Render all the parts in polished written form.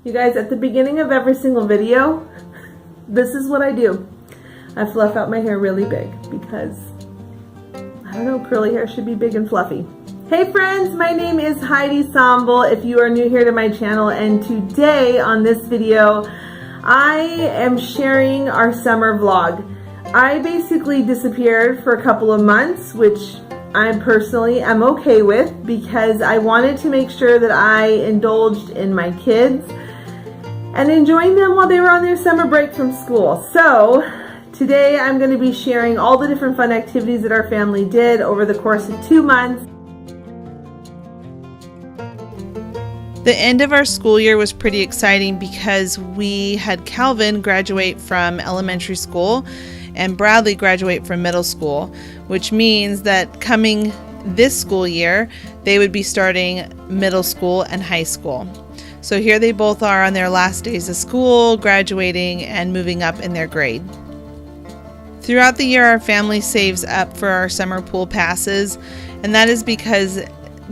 You guys, at the beginning of every single video, this is what I do. I fluff out my hair really big because, I don't know, curly hair should be big and fluffy. Hey friends, my name is Heidi Sonboul if you are new here to my channel, and today on this video, I am sharing our summer vlog. I basically disappeared for a couple of months, which I personally am okay with because I wanted to make sure that I indulged in my kids and enjoying them while they were on their summer break from school. So today I'm going to be sharing all the different fun activities that our family did over the course of 2 months. The end of our school year was pretty exciting because we had Calvin graduate from elementary school and Bradley graduate from middle school, which means that coming this school year, they would be starting middle school and high school. So here they both are on their last days of school, graduating and moving up in their grade. Throughout the year, our family saves up for our summer pool passes, and that is because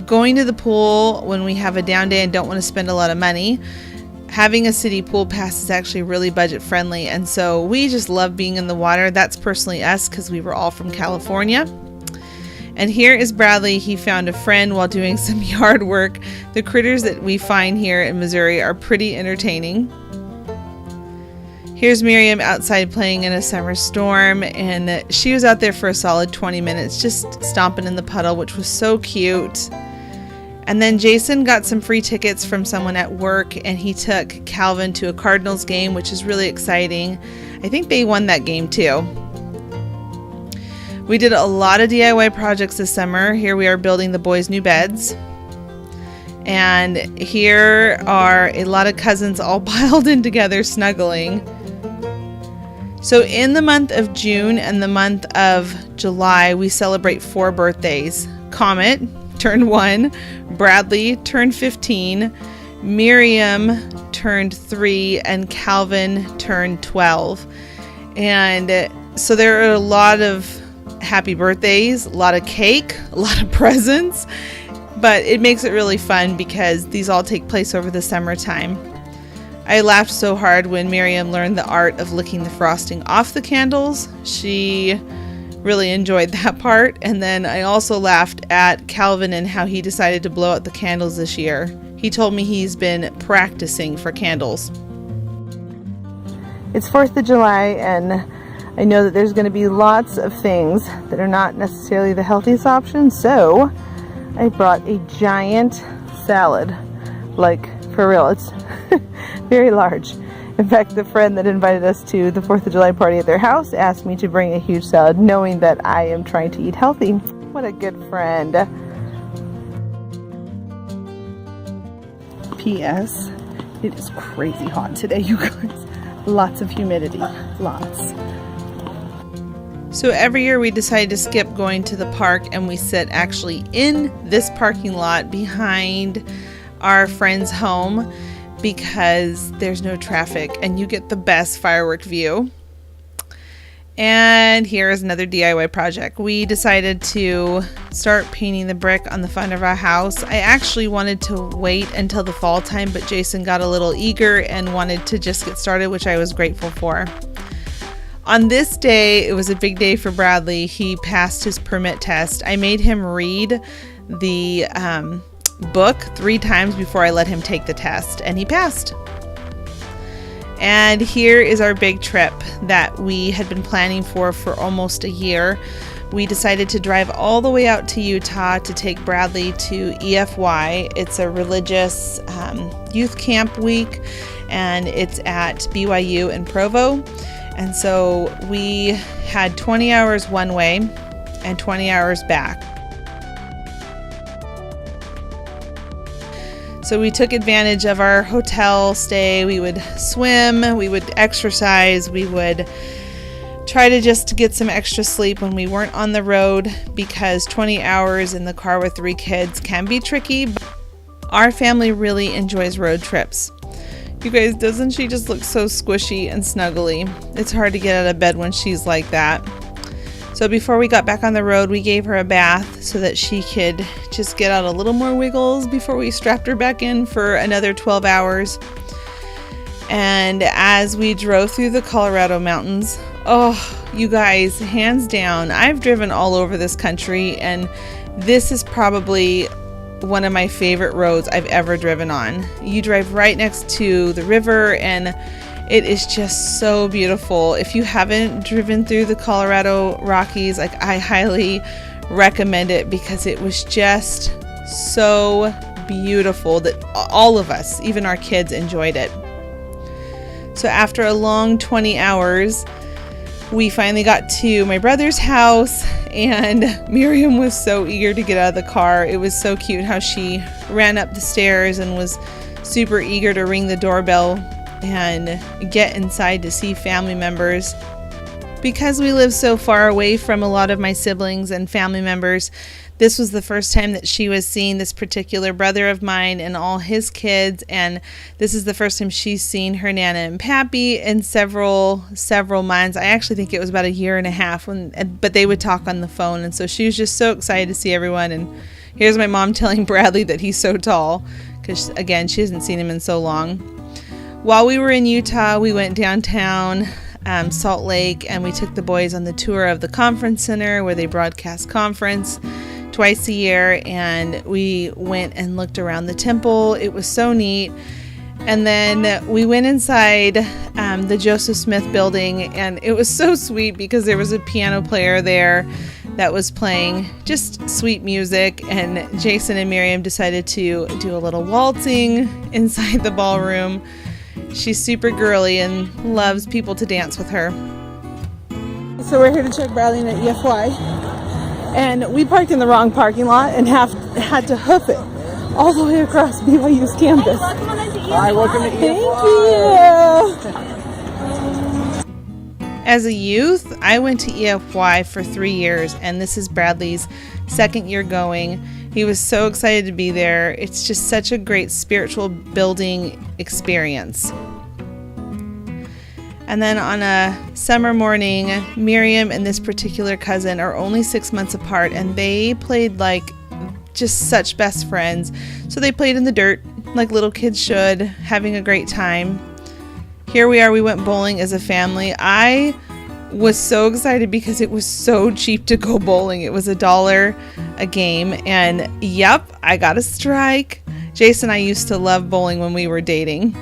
going to the pool when we have a down day and don't want to spend a lot of money, having a city pool pass is actually really budget friendly, and so we just love being in the water. That's personally us because we were all from California. And here is Bradley. He found a friend while doing some yard work. The critters that we find here in Missouri are pretty entertaining. Here's Miriam outside playing in a summer storm, and she was out there for a solid 20 minutes just stomping in the puddle, which was so cute. And then Jason got some free tickets from someone at work, and he took Calvin to a Cardinals game, which is really exciting. I think they won that game too. We did a lot of DIY projects this summer. Here we are building the boys' new beds. And here are a lot of cousins all piled in together snuggling. So in the month of June and the month of July, we celebrate 4 birthdays. Comet turned 1, Bradley turned 15, Miriam turned 3, and Calvin turned 12. And so there are a lot of happy birthdays, a lot of cake, a lot of presents, but it makes it really fun because these all take place over the summertime. I laughed so hard when Miriam learned the art of licking the frosting off the candles. She really enjoyed that part. And then I also laughed at Calvin and how he decided to blow out the candles this year. He told me he's been practicing for candles. It's 4th of July, and I know that there's going to be lots of things that are not necessarily the healthiest option, so I brought a giant salad. Like, for real, it's very large. In fact, the friend that invited us to the 4th of July party at their house asked me to bring a huge salad, knowing that I am trying to eat healthy. What a good friend. P.S. It is crazy hot today, you guys. Lots of humidity. Lots. So every year we decide to skip going to the park, and we sit actually in this parking lot behind our friend's home because there's no traffic and you get the best firework view. And here is another DIY project. We decided to start painting the brick on the front of our house. I actually wanted to wait until the fall time, but Jason got a little eager and wanted to just get started, which I was grateful for. On this day, it was a big day for Bradley. He passed his permit test. I made him read the book 3 times before I let him take the test, and he passed. And here is our big trip that we had been planning for almost a year. We decided to drive all the way out to Utah to take Bradley to EFY. It's a religious youth camp week, and it's at BYU in Provo. And so we had 20 hours one way and 20 hours back. So we took advantage of our hotel stay. We would swim, we would exercise, we would try to just get some extra sleep when we weren't on the road because 20 hours in the car with 3 kids can be tricky. But our family really enjoys road trips. You guys, doesn't she just look so squishy and snuggly? It's hard to get out of bed when she's like that. So before we got back on the road, we gave her a bath so that she could just get out a little more wiggles before we strapped her back in for another 12 hours. And as we drove through the Colorado mountains, oh, you guys, hands down, I've driven all over this country, and this is probably one of my favorite roads I've ever driven on. You drive right next to the river, and it is just so beautiful. If you haven't driven through the Colorado Rockies, like, I highly recommend it, because it was just so beautiful that all of us, even our kids, enjoyed it. So after a long 20 hours, we finally got to my brother's house, and Miriam was so eager to get out of the car. It was so cute how she ran up the stairs and was super eager to ring the doorbell and get inside to see family members. Because we live so far away from a lot of my siblings and family members, this was the first time that she was seeing this particular brother of mine and all his kids, and this is the first time she's seen her Nana and Pappy in several months. I actually think it was about a year and a half, but they would talk on the phone, and so she was just so excited to see everyone. And here's my mom telling Bradley that he's so tall, because again, she hasn't seen him in so long. While we were in Utah, we went downtown Salt Lake, and we took the boys on the tour of the conference center where they broadcast conference twice a year, and we went and looked around the temple. It was so neat. And then we went inside the Joseph Smith building, and it was so sweet because there was a piano player there that was playing just sweet music, and Jason and Miriam decided to do a little waltzing inside the ballroom. She's super girly and loves people to dance with her. So we're here to check Bradley in at EFY. And we parked in the wrong parking lot and had to hoof it all the way across BYU's campus. Hi, welcome to Thank you. As a youth, I went to EFY for 3 years, and this is Bradley's second year going. He was so excited to be there. It's just such a great spiritual building experience. And then on a summer morning, Miriam and this particular cousin are only 6 months apart, and they played like just such best friends. So they played in the dirt like little kids should, having a great time. Here we are, we went bowling as a family. I was so excited because it was so cheap to go bowling. It was $1 a game, and yep, I got a strike. Jason and I used to love bowling when we were dating.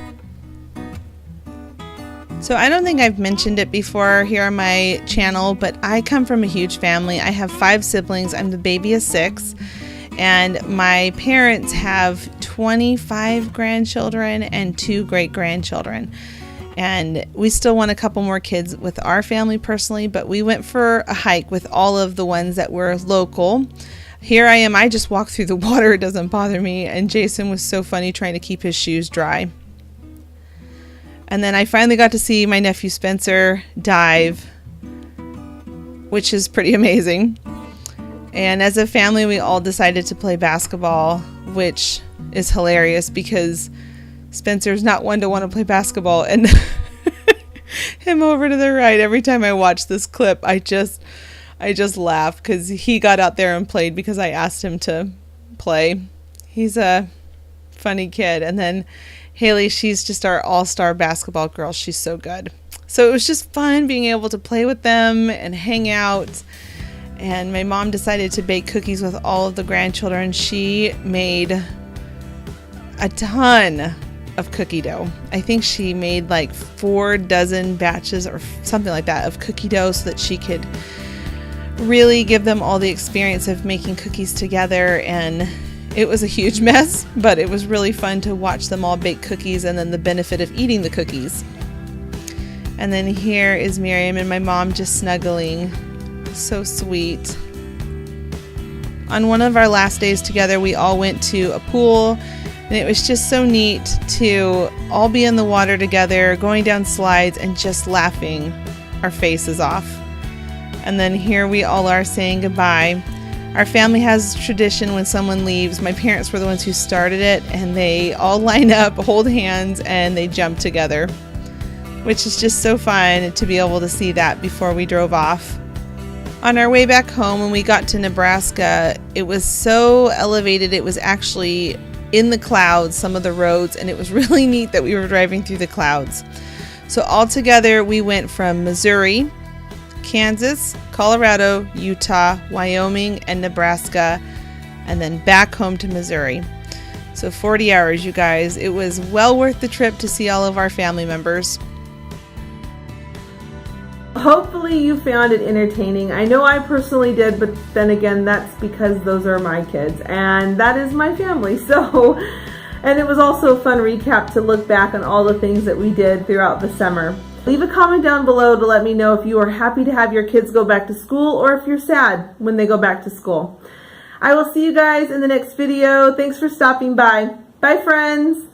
So I don't think I've mentioned it before here on my channel, but I come from a huge family. I have 5 siblings. I'm the baby of 6, and my parents have 25 grandchildren and 2 great-grandchildren. And we still want a couple more kids with our family personally, but we went for a hike with all of the ones that were local. Here I am, I just walk through the water, it doesn't bother me, and Jason was so funny trying to keep his shoes dry. And then I finally got to see my nephew Spencer dive, which is pretty amazing. And as a family, we all decided to play basketball, which is hilarious because Spencer's not one to want to play basketball. And him over to the right, every time I watch this clip, I just laugh because he got out there and played because I asked him to play. He's a funny kid. And then Haley, she's just our all-star basketball girl. She's so good. So it was just fun being able to play with them and hang out. And my mom decided to bake cookies with all of the grandchildren. She made a ton of cookie dough. I think she made like 4 dozen batches or something like that of cookie dough so that she could really give them all the experience of making cookies together. And it was a huge mess, but it was really fun to watch them all bake cookies and then the benefit of eating the cookies. And then here is Miriam and my mom just snuggling. So sweet. On one of our last days together, we all went to a pool, and it was just so neat to all be in the water together, going down slides and just laughing our faces off. And then here we all are saying goodbye. Our family has a tradition when someone leaves. My parents were the ones who started it, and they all line up, hold hands, and they jump together, which is just so fun to be able to see that before we drove off. On our way back home, when we got to Nebraska, it was so elevated. It was actually in the clouds, some of the roads, and it was really neat that we were driving through the clouds. So all together we went from Missouri, Kansas, Colorado, Utah, Wyoming, and Nebraska, and then back home to Missouri. So 40 hours, you guys. It was well worth the trip to see all of our family members. Hopefully you found it entertaining. I know I personally did, but then again, that's because those are my kids and that is my family. So, and it was also a fun recap to look back on all the things that we did throughout the summer. Leave a comment down below to let me know if you are happy to have your kids go back to school or if you're sad when they go back to school. I will see you guys in the next video. Thanks for stopping by. Bye, friends.